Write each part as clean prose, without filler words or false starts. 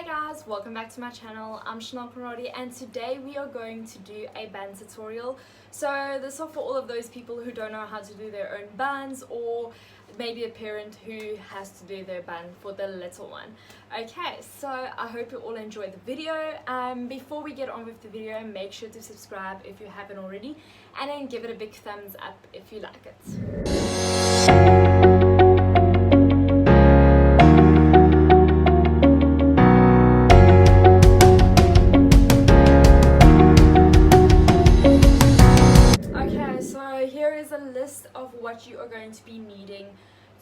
guys, welcome back to my channel. I'm Chanel Conradi and today we are going to do a band tutorial. So this is for all of those people who don't know how to do their own bands, or maybe a parent who has to do their band for the little one. Okay, so I hope you all enjoyed the video. Before we get on with the video, make sure to subscribe if you haven't already, and then give it a big thumbs up if you like it. Of what you are going to be needing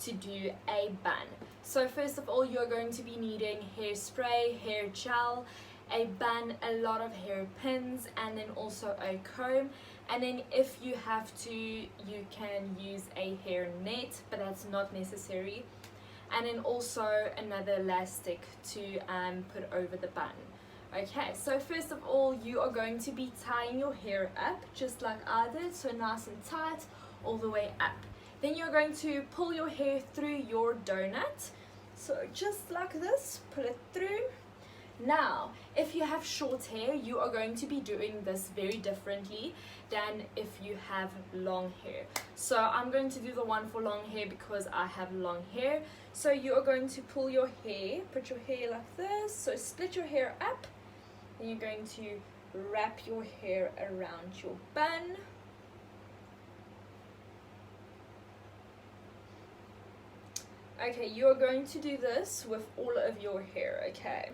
to do a bun. So first of all, you're going to be needing hairspray, hair gel, a bun, a lot of hair pins, and then also a comb. And then if you have to, you can use a hair net, but that's not necessary. And then also another elastic to put over the bun. Okay, so first of all, you are going to be tying your hair up just like I did, so nice and tight all the way up. Then you're going to pull your hair through your donut, so just like this, pull it through. Now if you have short hair, you are going to be doing this very differently than if you have long hair. So I'm going to do the one for long hair because I have long hair. So you are going to pull your hair, put your hair like this, so split your hair up. Then you're going to wrap your hair around your bun. Okay, you're going to do this with all of your hair, okay?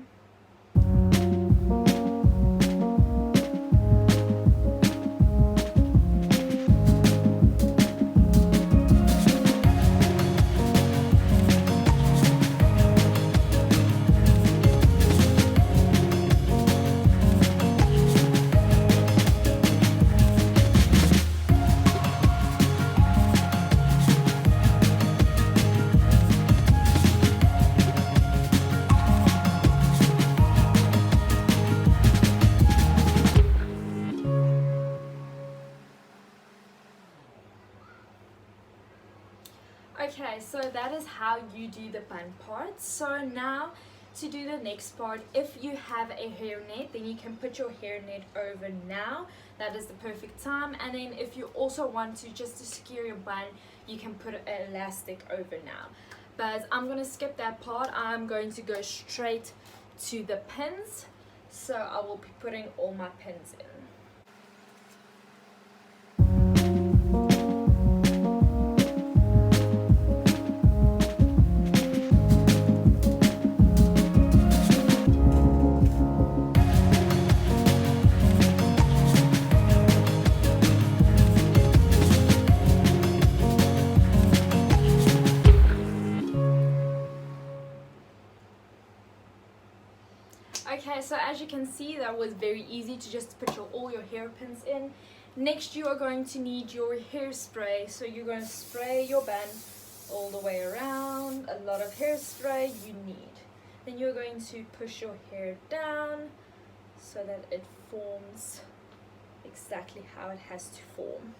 Okay, so that is how you do the bun part. So now to do the next part, if you have a hairnet, then you can put your hairnet over now. That is the perfect time. And then if you also want to just to secure your bun, you can put an elastic over now. But I'm going to skip that part. I'm going to go straight to the pins. So I will be putting all my pins in. Okay, so as you can see, that was very easy to just put all your hairpins in. Next, you are going to need your hairspray. So you're going to spray your bun all the way around. A lot of hairspray you need. Then you're going to push your hair down so that it forms exactly how it has to form.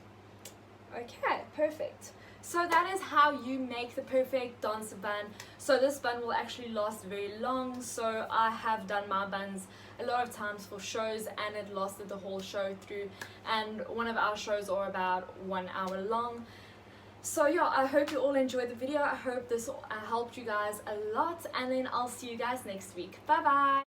Okay, perfect. So that is how you make the perfect dancer bun. So this bun will actually last very long. So I have done my buns a lot of times for shows and it lasted the whole show through. And one of our shows are about 1 hour long. So yeah, I hope you all enjoyed the video. I hope this helped you guys a lot. And then I'll see you guys next week. Bye bye.